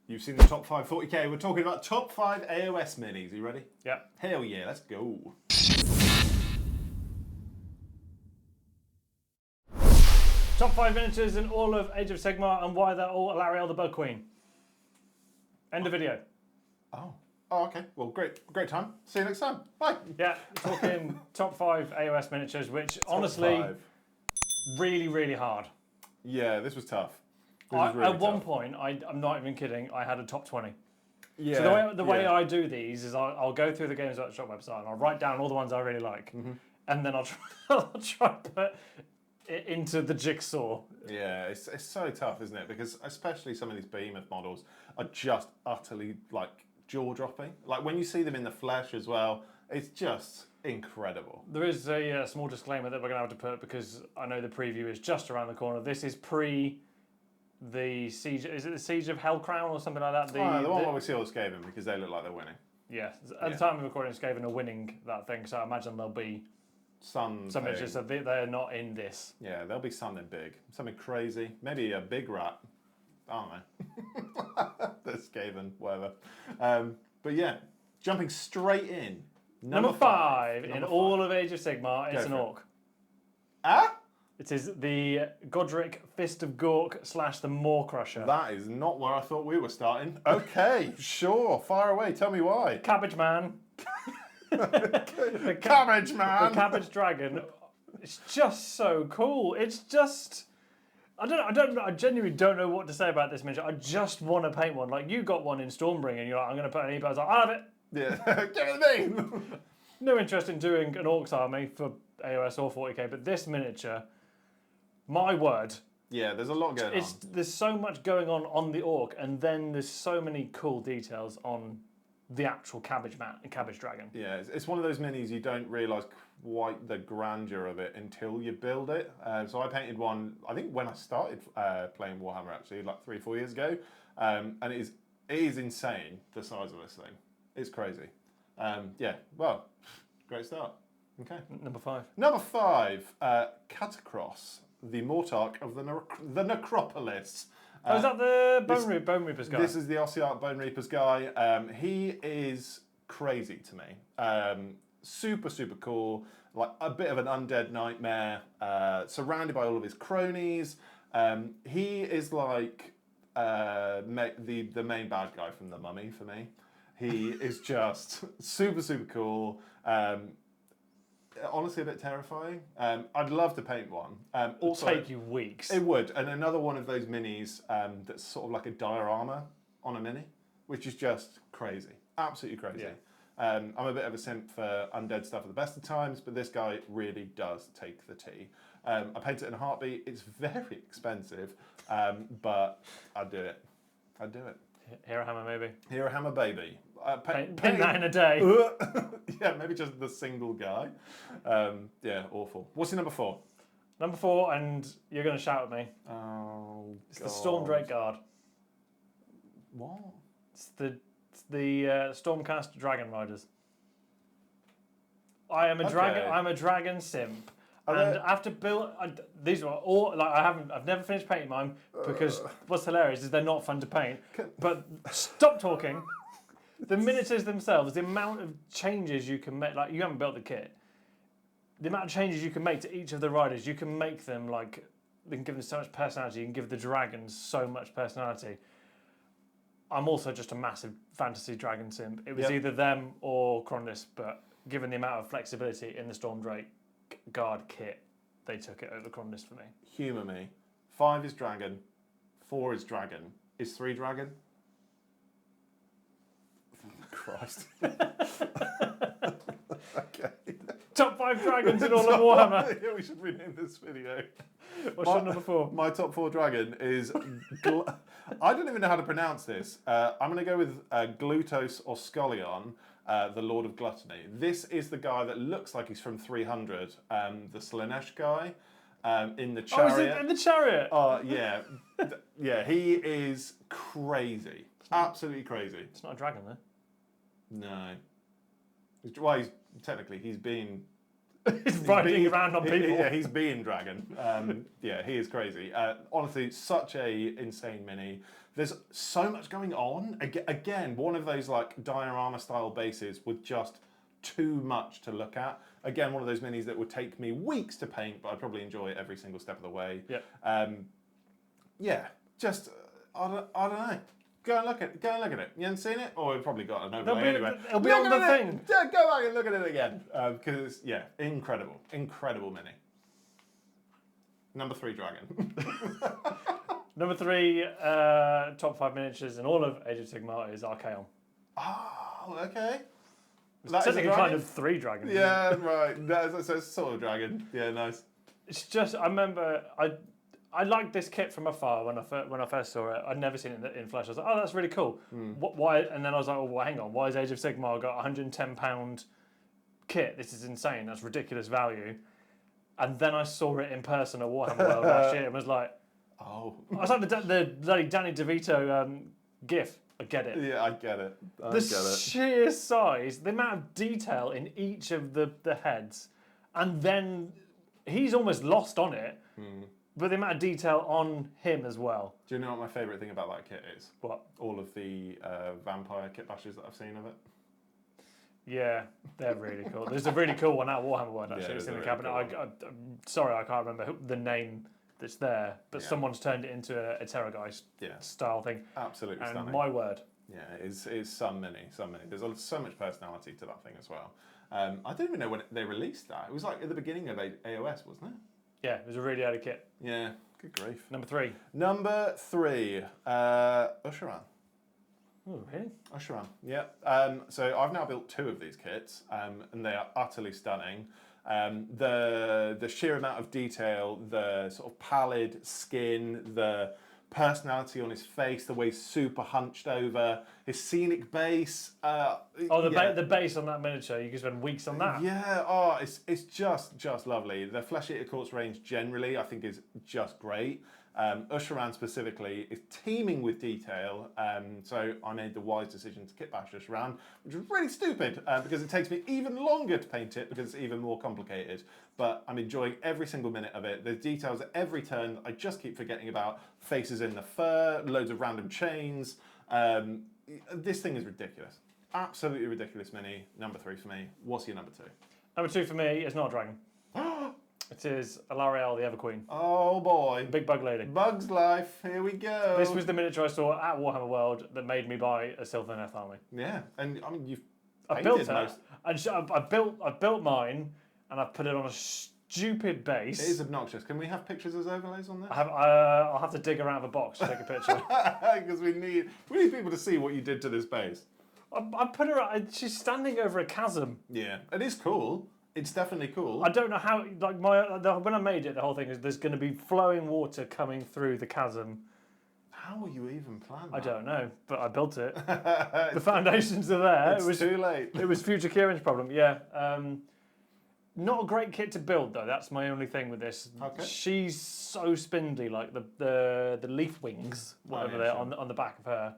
You've seen the top 5 40k. We're talking about top 5 AOS minis. Are you ready? Yeah. Hell yeah, let's go. Top 5 miniatures in all of Age of Sigmar and why they're all Alarielle the Bug Queen. End of video. Oh, okay. Well, great time. See you next time. Bye. Yeah, talking top 5 AOS miniatures, which honestly, really, really hard. Yeah, this was tough. Really at one point, I'm not even kidding, I had a top 20. Yeah. So the way I do these is I'll go through the Games Workshop website and I'll write down all the ones I really like. Mm-hmm. And then I'll try to put it into the jigsaw. Yeah, it's so tough, isn't it? Because especially some of these behemoth models are just utterly like jaw-dropping. Like when you see them in the flesh as well, it's just incredible. There is a small disclaimer that we're going to have to put because I know the preview is just around the corner. This is pre the siege. Is it the Siege of Hellcrown or something like that? The one where we see all Skaven because they look like they're winning. Yeah, at the time of recording, Skaven are winning that thing, so I imagine there'll be some images that they're not in this. Yeah, there'll be something big, something crazy, maybe a big rat. I don't know. The Skaven, whatever. But yeah, jumping straight in. Number 5 in all of Age of Sigmar, it's an orc. Ah? It is the Godric Fist of Gork / the Maw Crusher. That is not where I thought we were starting. Okay, sure, fire away. Tell me why. Cabbage Man. The Cabbage Man. The Cabbage Dragon. It's just so cool. It's just... I genuinely don't know what to say about this miniature. I just want to paint one. Like, you got one in Stormbringer and you're like, I'm going to put an e-bud. I was like, I'll have it. Yeah, give it to me. No interest in doing an Orcs army for AOS or 40k, but this miniature, my word. Yeah, there's a lot going on. There's so much going on the Orc, and then there's so many cool details on the actual Cabbage Man and Cabbage Dragon. Yeah, it's one of those minis you don't realise quite the grandeur of it until you build it. So I painted one, I think when I started playing Warhammer actually, like 3-4 years ago, and it is insane, the size of this thing. It's crazy. Yeah, well, great start. Okay. Number 5. Number 5, Catacross, the Mortarch of the Necropolis. Is that the Bone Reapers guy? This is the Ossiarch Bone Reapers guy. He is crazy to me. Super, super cool. Like a bit of an undead nightmare. Surrounded by all of his cronies. He is like the main bad guy from The Mummy for me. He is just super, super cool. Honestly, a bit terrifying. I'd love to paint one. Also, it would take you weeks. It would. And another one of those minis that's sort of like a diorama on a mini, which is just crazy. Absolutely crazy. Yeah. I'm a bit of a simp for undead stuff at the best of times, but this guy really does take the tea. I paint it in a heartbeat. It's very expensive, but I'd do it. I'd do it. Hero Hammer, maybe. Hero Hammer, baby. Paint that in a day. Yeah, maybe just the single guy. Yeah, awful. What's your number 4? Number 4, and you're going to shout at me. Oh, it's the Storm Drake Guard. What? It's the Stormcast Dragon Riders. I'm a dragon simp. And after build, these are all like I've never finished painting mine because what's hilarious is they're not fun to paint. But stop talking. The miniatures themselves, the amount of changes you can make, like you haven't built the kit. The amount of changes you can make to each of the riders, you can make them like you can give them so much personality. You can give the dragons so much personality. I'm also just a massive fantasy dragon simp. It was either them or Krondys, but given the amount of flexibility in the Storm Drake Guard kit, they took it over Krondys for me. Humour me. 5 is dragon, 4 is dragon. Is 3 dragon? Christ. Okay. Top 5 dragons in all of Warhammer. Yeah, we should rename this video. What's your number 4? My top 4 dragon is... I don't even know how to pronounce this. I'm going to go with Glutos or Scolion, the Lord of Gluttony. This is the guy that looks like he's from 300, the Slanesh guy in the chariot. Oh, is it in the chariot? Oh, yeah. Yeah, he is crazy. Absolutely crazy. It's not a dragon, though. No. Well, he's been He's riding around on people. Yeah, he's being dragon. Yeah, he is crazy. Honestly, such a insane mini. There's so much going on. Again, one of those like diorama style bases with just too much to look at. Again, one of those minis that would take me weeks to paint, but I'd probably enjoy it every single step of the way. Yeah. Yeah, just I don't know. Go and look at it. You haven't seen it, or we've probably got an overlay anyway. It'll be on the thing. Yeah, go back and look at it again because it's incredible mini. Number 3 dragon. Number 3 top 5 miniatures in all of Age of Sigmar is Archaon. Oh, okay. It's technically kind of 3 dragons. Yeah, right. So it's sort of dragon. Yeah, nice. It's just I remember I liked this kit from afar when I first saw it. I'd never seen it in flesh. I was like, oh, that's really cool. Why? And then I was like, oh, well, hang on. Why has Age of Sigmar got a £110 kit? This is insane. That's ridiculous value. And then I saw it in person at Warhammer World last year and was like, oh. I was like the bloody Danny DeVito gif. I get it. Yeah, I get it. The sheer size, the amount of detail in each of the heads, and then he's almost lost on it. But the amount of detail on him as well. Do you know what my favourite thing about that kit is? What? All of the vampire kit bashes that I've seen of it. Yeah, they're really cool. There's a really cool one at Warhammer World, actually. It's in the cabinet. Cool I'm sorry, I can't remember the name that's there, but someone's turned it into a Terrorgeist style thing. Absolutely and stunning. My word. Yeah, it's some mini. There's so much personality to that thing as well. I don't even know when they released that. It was like at the beginning of AOS, wasn't it? Yeah, it was a really early kit. Yeah, good grief. Number 3. Number 3, Usharan. Oh, really? Usharan, yeah. So I've now built 2 of these kits, and they are utterly stunning. The sheer amount of detail, the sort of pallid skin, the personality on his face, the way he's super hunched over, his scenic base. The base on that miniature, you can spend weeks on that. Yeah, it's just lovely. The Flesh Eater Courts range generally, I think, is just great. Usharan specifically is teeming with detail, so I made the wise decision to kit bash Usharan, which was really stupid because it takes me even longer to paint it because it's even more complicated. But I'm enjoying every single minute of it. There's details at every turn that I just keep forgetting about. Faces in the fur, loads of random chains. This thing is ridiculous. Absolutely ridiculous mini. Number 3 for me. What's your number 2? Number 2 for me is not a dragon. It is Alarielle, the Everqueen. Oh boy. Big bug lady. Bug's life, here we go. This was the miniature I saw at Warhammer World that made me buy a Sylvaneth army. Yeah, and I mean, you've I built it, and I built mine, and I put it on a stupid base. It is obnoxious. Can we have pictures as overlays on this? I'll have to dig around of a box to take a picture. Because we need people to see what you did to this base. I put her. She's standing over a chasm. Yeah, it is cool. It's definitely cool. I don't know how. Like when I made it, the whole thing is there's going to be flowing water coming through the chasm. How will you even plan that? I don't know, but I built it. The foundations are there. It was too late. It was future Kieran's problem. Yeah. Not a great kit to build though. That's my only thing with this. Okay. She's so spindly, like the leaf wings, whatever they're on the back of her.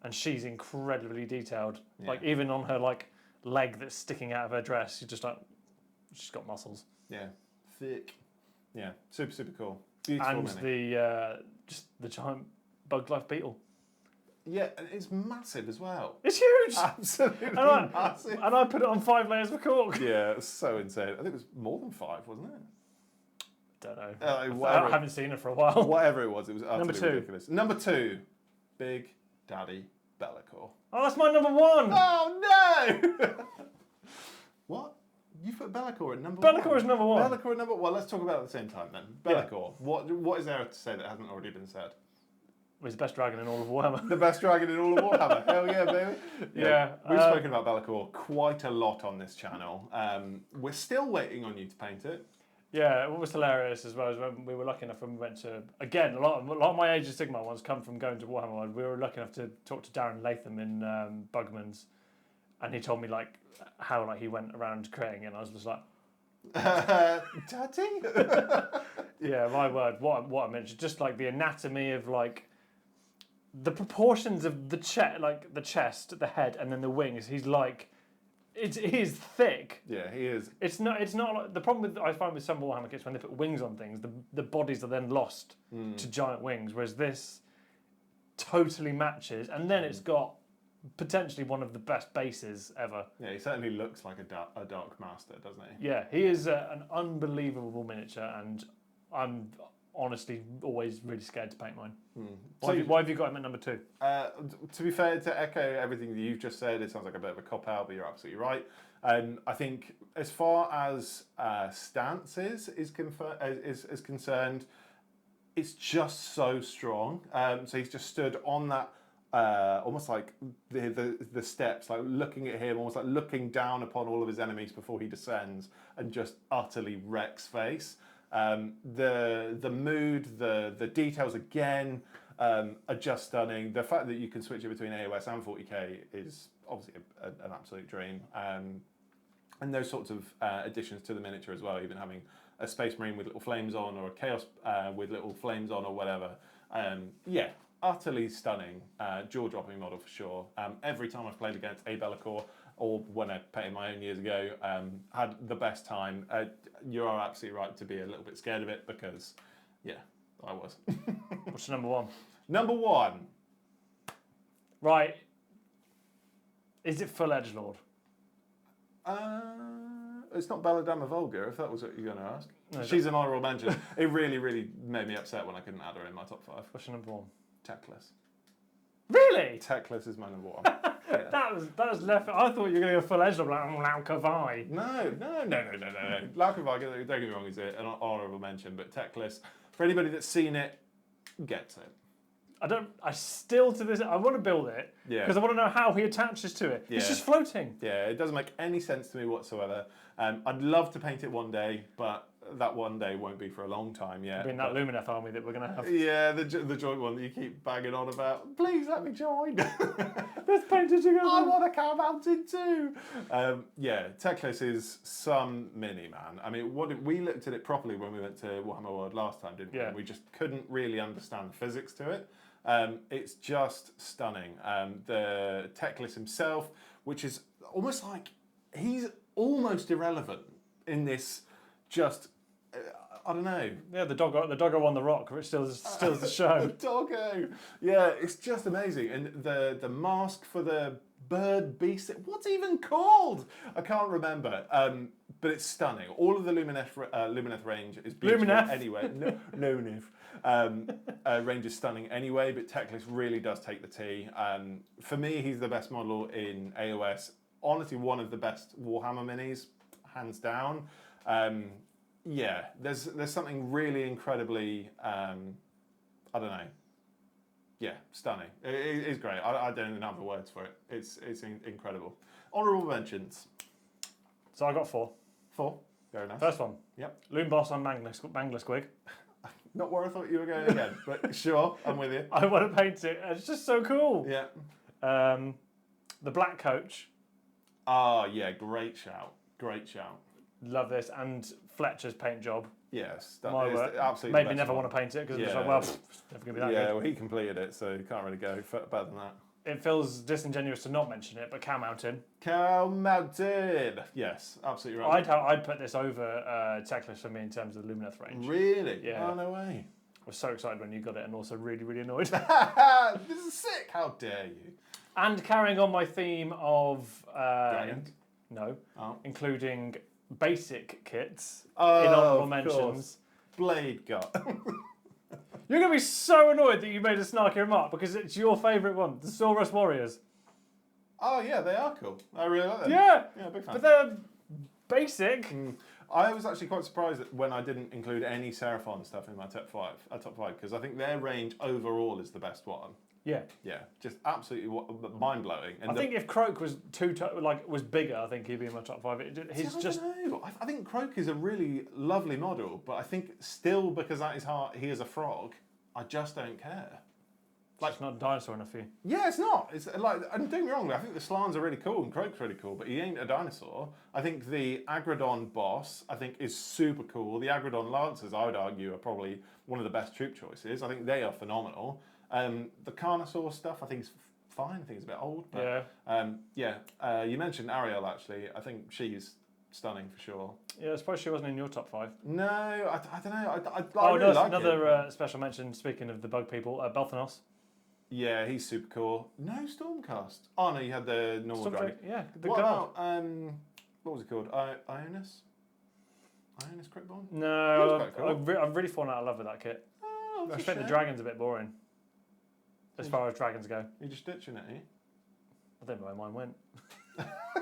And she's incredibly detailed. Yeah. Like even on her leg that's sticking out of her dress, she's got muscles. Yeah, thick. Yeah, super cool. Beautiful. And mini. just the giant bug life beetle. Yeah, and it's massive as well. It's huge. Absolutely massive. And I put it on 5 layers of cork. Yeah, it's so insane. I think it was more than 5, wasn't it? Don't know. I haven't seen it for a while. Whatever it was utterly Number 2. ridiculous. Number 2, Big Daddy Be'lakor. Oh, that's my number 1. Oh no! What? You put Be'lakor at number 1? Be'lakor is number 1. Be'lakor at number 1. Well, let's talk about it at the same time then. Be'lakor. Yeah. What is there to say that hasn't already been said? He's the best dragon in all of Warhammer. The best dragon in all of Warhammer. Hell yeah, baby. Yeah. We've spoken about Be'lakor quite a lot on this channel. We're still waiting on you to paint it. Yeah, what was hilarious as well is when we were lucky enough when we went to, again, a lot of my Age of Sigmar ones come from going to Warhammer World. We were lucky enough to talk to Darren Latham in Bugman's, and he told me how he went around creating it, and I was just like, Daddy? yeah, my word, what I mentioned, just the anatomy of the proportions of the chest, the head, and then the wings. He's It is thick. Yeah, he is. It's not. It's not like, the problem I find with some Warhammer kits when they put wings on things, the bodies are then lost to giant wings, whereas this totally matches, and then it's got potentially one of the best bases ever. Yeah, he certainly looks like a dark master, doesn't he? Yeah, he is an unbelievable miniature, and I'm honestly always really scared to paint mine. Why have you got him at number 2? To be fair, to echo everything that you've just said, it sounds like a bit of a cop-out, but you're absolutely right. I think as far as stances is concerned, it's just so strong. So he's just stood on that, almost like the steps, like looking at him, almost like looking down upon all of his enemies before he descends, and just utterly wrecks face. The mood, the details again are just stunning. The fact that you can switch it between AOS and 40k is obviously an absolute dream. And those sorts of additions to the miniature as well, even having a Space Marine with little flames on, or a Chaos with little flames on, or whatever. Yeah, utterly stunning, jaw-dropping model for sure. Every time I've played against a Be'lakor, or when I painted my own years ago, had the best time. You are absolutely right to be a little bit scared of it, because, yeah, I was. What's number 1? Number 1. Right. Is it full edgelord? It's not Belladama Vulgar, if that was what you're going to ask. No, She's an honourable mention. It really, really made me upset when I couldn't add her in my top 5. What's your number 1? Techless. Really? Techless is my number 1. Yeah. That was left. I thought you were going to go full edgelord, like Laukavai. No. Laukavai, don't get me wrong, is an honourable mention, but Techless, for anybody that's seen it, gets it. I still to this, I want to build it because I want to know how he attaches to it. Yeah. It's just floating. Yeah, it doesn't make any sense to me whatsoever. I'd love to paint it one day, but that one day won't be for a long time yet. It'll be in that Lumineth army that we're going to have. Yeah, the joint one that you keep banging on about. Please let me join. Let's paint it together. I want to come out in too. Yeah, Techless is some mini, man. I mean, we looked at it properly when we went to Warhammer World last time, didn't we? Yeah. We just couldn't really understand the physics to it. It's just stunning. The Techless himself, which is almost like he's almost irrelevant in this. Just I don't know. Yeah, the doggo on the rock, which still the show. The doggo. Yeah, it's just amazing. And the mask for the bird beast. What's it even called? I can't remember. But it's stunning. All of the Lumineth range is beautiful anyway. Range is stunning anyway, but Techless really does take the tea. For me, he's the best model in AOS. Honestly, one of the best Warhammer minis, hands down. Yeah, there's something really incredibly, I don't know. Yeah, stunning. It is great. I don't even have the words for it. It's incredible. Honourable mentions. So I got 4. 4. Very nice. First one. Yep. Loon Boss on Mangler Squig. Not where I thought you were going again, but sure, I'm with you. I want to paint it. It's just so cool. Yeah. The Black Coach. Ah, yeah, great shout. Great shout. Love this. And Fletcher's paint job. Yes, My that is work. absolutely. Maybe never want to paint it because it's Yeah. like, well, it's never going to be that Yeah, good. well, he completed it, so you can't really go better than that. It feels disingenuous to not mention it, but Cow Mountain. Cow Mountain. Yes, absolutely right. I'd put this over Techless for me in terms of the Lumineth range. Really? Yeah. Oh, no way. I was so excited when you got it and also really, really annoyed. This is sick. How dare you? And carrying on my theme of... Dragons? No. Oh. Including basic kits in Oh, honourable of mentions. course. Blade Gut. You're going to be so annoyed that you made a snarky remark because it's your favourite one, the Saurus Warriors. Oh, yeah, they are cool. I really like them. Yeah. Yeah, big fan. But they're basic. I was actually quite surprised that when I didn't include any Seraphon stuff in my top five, because I think their range overall is the best one. Yeah. Yeah, just absolutely mind blowing. I think if Croak was was bigger, I think he'd be in my top 5. He's just. I think Croak is a really lovely model, but I think still because that is how he is a frog, I just don't care. Like, it's not a dinosaur enough for you. Yeah, it's not. It's like, and don't get me wrong, I think the Slans are really cool and Croak's really cool, but he ain't a dinosaur. I think the Agrodon boss, I think, is super cool. The Agrodon Lancers, I would argue, are probably one of the best troop choices. I think they are phenomenal. The Carnosaur stuff, I think, is fine. I think it's a bit old. But, you mentioned Ariel, actually. I think she's stunning for sure. Yeah, I suppose she wasn't in your top 5. No, I don't know. I Oh, really no, like another it. special mention, speaking of the bug people, Belthanos. Yeah, he's super cool. No Stormcast. Oh, no, you had the normal dragon. Yeah, the What guard. about, what was it called? Ionis? Ionis Cryptborn? No, quite cool. I've really fallen out of love with that kit. Oh, I that's a think the shame. dragon's a bit boring, as far as dragons go. You're just ditching it, eh? I don't know where mine went.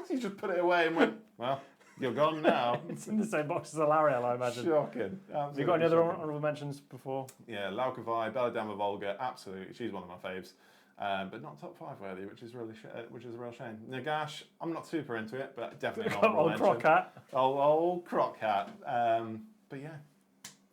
You just put it away and went, well, you're gone now. It's in the same box as Alariel, I imagine. Shocking. Have you got any other honourable mentions before? Yeah, Laukavai, Belladama Volga, absolutely. She's one of my faves. But not top 5 worthy, which is a real shame. Nagash, I'm not super into it, but definitely an honourable mention. Old Crocat. Old Crocat. But yeah,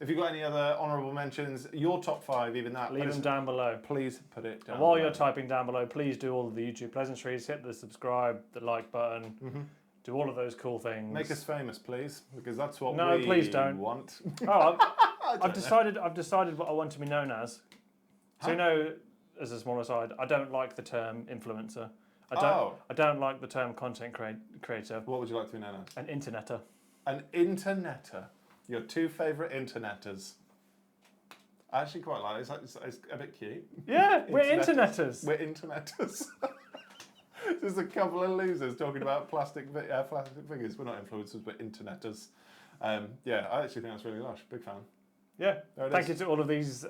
if you've got any other honourable mentions, your top 5, even that, Leave them down below. please put it down. And while you're typing down below, please do all of the YouTube pleasantries. Hit the subscribe, the like button. Mm-hmm. Do all of those cool things. Make us famous, please, because that's what we please don't. want. Oh, I've decided what I want to be known as. So you know, as a small aside, I don't like the term influencer. I don't like the term content creator. What would you like to be known as? An interneter. An interneter. Your 2 favourite interneters. I actually quite like it. It's a bit cute. Yeah, we're interneters. We're interneters. Just a couple of losers talking about plastic figures. We're not influencers, we're interneters. Yeah, I actually think that's really lush. Big fan. Yeah, thank you to all of these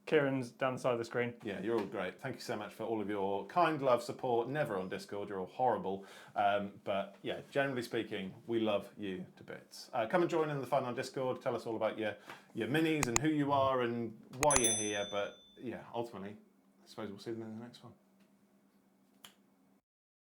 Kieran's down the side of the screen. Yeah, you're all great. Thank you so much for all of your kind love, support. Never on Discord, you're all horrible. But yeah, generally speaking, we love you to bits. Come and join in the fun on Discord. Tell us all about your minis and who you are and why you're here. But yeah, ultimately, I suppose we'll see them in the next one.